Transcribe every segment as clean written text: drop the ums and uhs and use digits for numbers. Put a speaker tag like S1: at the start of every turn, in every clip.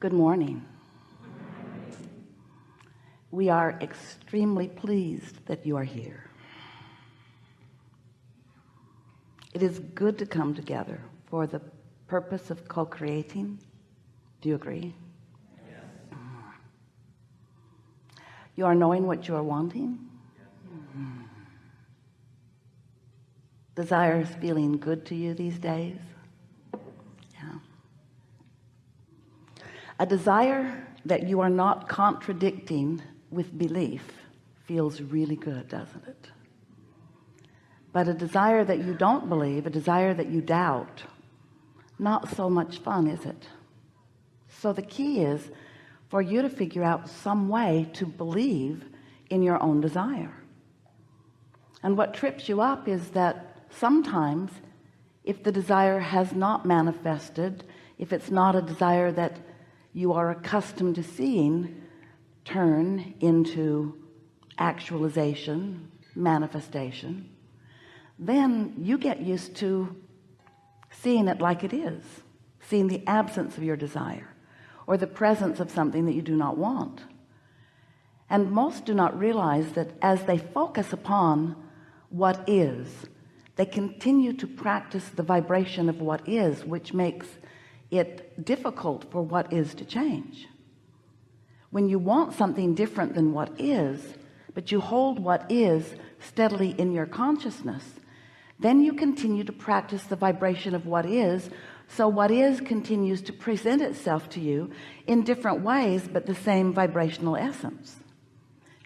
S1: Good morning. We are extremely pleased that you are here. It is good to come together for the purpose of co-creating. Do you agree? Yes. You are knowing what you are wanting. Yes. Desire is feeling good to you these days. Yeah. A desire that you are not contradicting with belief feels really good, doesn't it? But a desire that you don't believe, a desire that you doubt, not so much fun, is it? So the key is for you to figure out some way to believe in your own desire. And what trips you up is that sometimes if the desire has not manifested, if it's not a desire that you are accustomed to seeing turn into actualization, manifestation, then you get used to seeing it like it is, seeing the absence of your desire or the presence of something that you do not want. And most do not realize that as they focus upon what is, they continue to practice the vibration of what is, which makes it difficult for what is to change. When you want something different than what is, but you hold what is steadily in your consciousness, then you continue to practice the vibration of what is. So what is continues to present itself to you in different ways, but the same vibrational essence.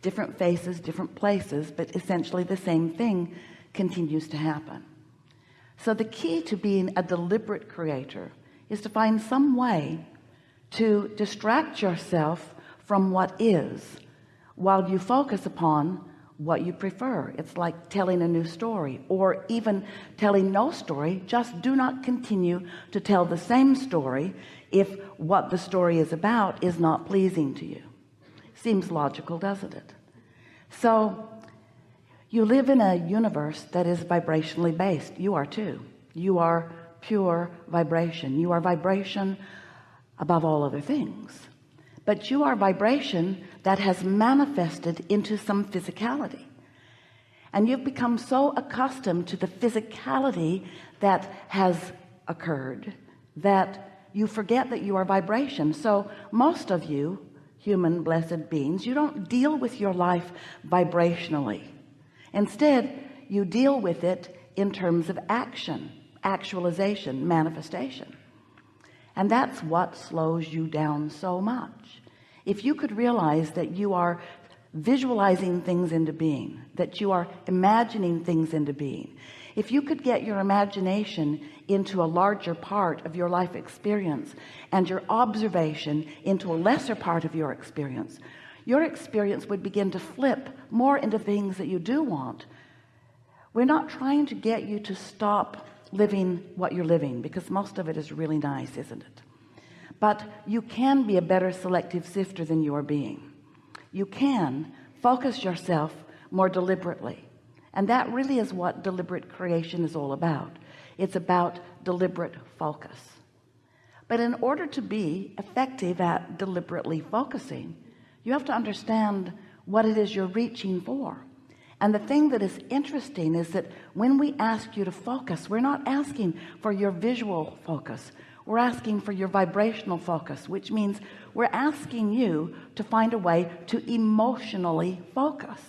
S1: Different faces, different places, but essentially the same thing continues to happen. So the key to being a deliberate creator is to find some way to distract yourself from what is while you focus upon what you prefer. It's like telling a new story, or even telling no story. Just do not continue to tell the same story if what the story is about is not pleasing to you. Seems logical, doesn't it? So you live in a universe that is vibrationally based. You are too. You are pure vibration. You are vibration above all other things. But you are vibration that has manifested into some physicality. And you've become so accustomed to the physicality that has occurred that you forget that you are vibration. So most of you, human blessed beings, you don't deal with your life vibrationally. Instead, you deal with it in terms of action, actualization, manifestation. And that's what slows you down so much. If you could realize that you are visualizing things into being, that you are imagining things into being, if you could get your imagination into a larger part of your life experience and your observation into a lesser part of your experience would begin to flip more into things that you do want. We're not trying to get you to stop living what you're living, because most of it is really nice, isn't it? But you can be a better selective sifter than you are being. You can focus yourself more deliberately, and that really is what deliberate creation is all about. It's about deliberate focus. But in order to be effective at deliberately focusing, you have to understand what it is you're reaching for. And the thing that is interesting is that when we ask you to focus, we're not asking for your visual focus. We're asking for your vibrational focus, which means we're asking you to find a way to emotionally focus.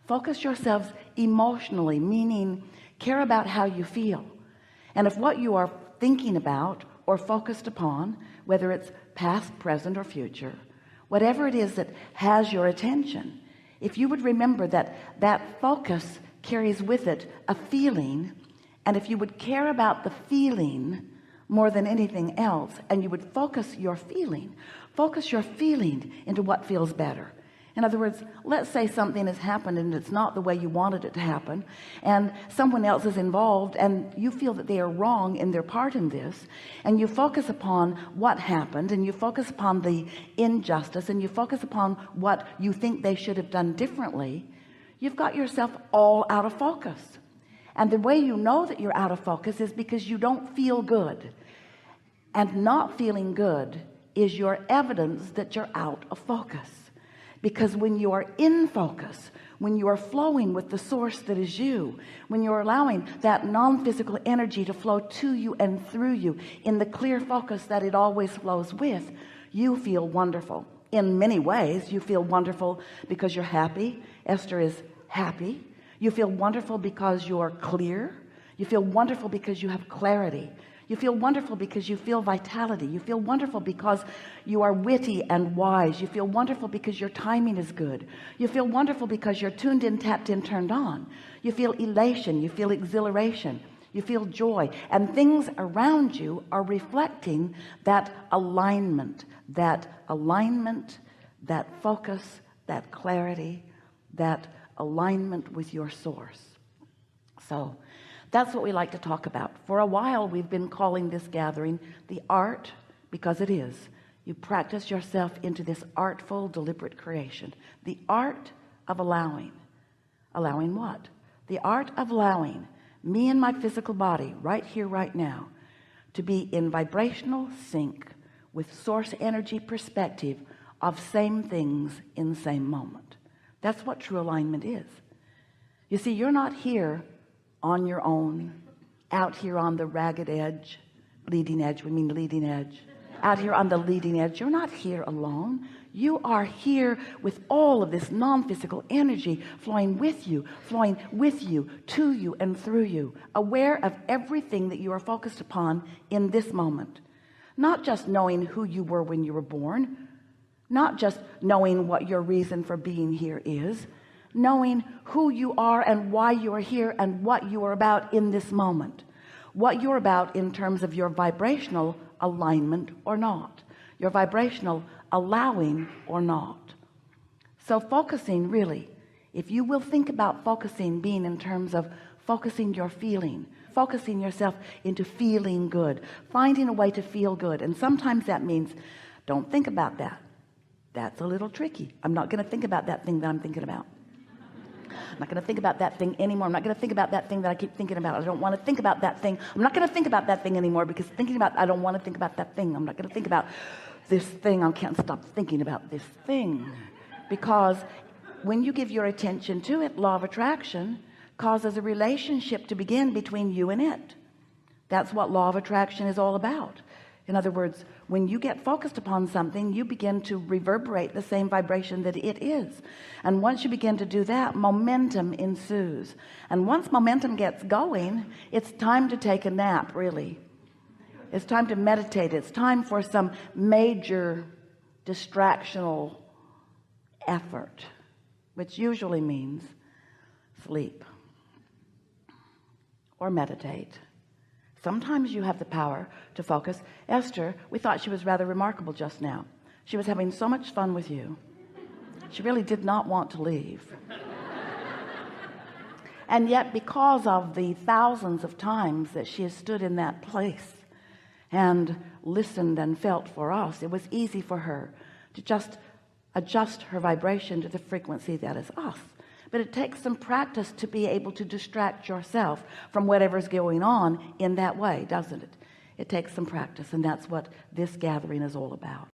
S1: Focus yourselves emotionally, meaning care about how you feel. And if what you are thinking about or focused upon, whether it's past, present, or future, whatever it is that has your attention, if you would remember that that focus carries with it a feeling, and if you would care about the feeling more than anything else, and you would focus your feeling into what feels better. In other words, let's say something has happened and it's not the way you wanted it to happen, and someone else is involved and you feel that they are wrong in their part in this, and you focus upon what happened, and you focus upon the injustice, and you focus upon what you think they should have done differently. You've got yourself all out of focus. And the way you know that you're out of focus is because you don't feel good. And not feeling good is your evidence that you're out of focus. Because when you are in focus, when you are flowing with the source that is you, when you're allowing that non-physical energy to flow to you and through you in the clear focus that it always flows with, you feel wonderful. In many ways, you feel wonderful because you're happy. Esther is happy. You feel wonderful because you're clear. You feel wonderful because you have clarity. You feel wonderful because you feel vitality. You feel wonderful because you are witty and wise. You feel wonderful because your timing is good. You feel wonderful because you're tuned in, tapped in, turned on. You feel elation. You feel exhilaration. You feel joy. And things around you are reflecting that alignment, that focus, that clarity, that alignment with your source. So that's what we like to talk about. For a while we've been calling this gathering the art, because it is. You practice yourself into this artful, deliberate creation. The art of allowing. Allowing what? The art of allowing me and my physical body right here, right now, to be in vibrational sync with source energy perspective of same things in the same moment. That's what true alignment is. You see, you're not here on your own, out here on the ragged edge, leading edge, we mean leading edge, out here on the leading edge. You're not here alone. You are here with all of this non-physical energy flowing with you, to you and through you, aware of everything that you are focused upon in this moment. Not just knowing who you were when you were born, not just knowing what your reason for being here is, knowing who you are and why you are here and what you are about in this moment, what you're about in terms of your vibrational alignment or not, your vibrational allowing or not. So focusing, really, if you will think about focusing being in terms of focusing your feeling, focusing yourself into feeling good, finding a way to feel good. And sometimes that means don't think about that. That's a little tricky. I'm not going to think about that thing that I'm thinking about. I'm not going to think about that thing anymore. I'm not going to think about that thing that I keep thinking about. I don't want to think about that thing. I'm not going to think about that thing anymore because I don't want to think about that thing. I'm not going to think about this thing. I can't stop thinking about this thing. Because when you give your attention to it, law of attraction causes a relationship to begin between you and it. That's what law of attraction is all about. In other words, when you get focused upon something, you begin to reverberate the same vibration that it is. And once you begin to do that, momentum ensues. And once momentum gets going, it's time to take a nap, really. It's time to meditate. It's time for some major distractional effort, which usually means sleep or meditate. Sometimes you have the power to focus. Esther, we thought she was rather remarkable just now. She was having so much fun with you. She really did not want to leave. And yet, because of the thousands of times that she has stood in that place and listened and felt for us, it was easy for her to just adjust her vibration to the frequency that is us. But it takes some practice to be able to distract yourself from whatever's going on in that way, doesn't it? It takes some practice, and that's what this gathering is all about.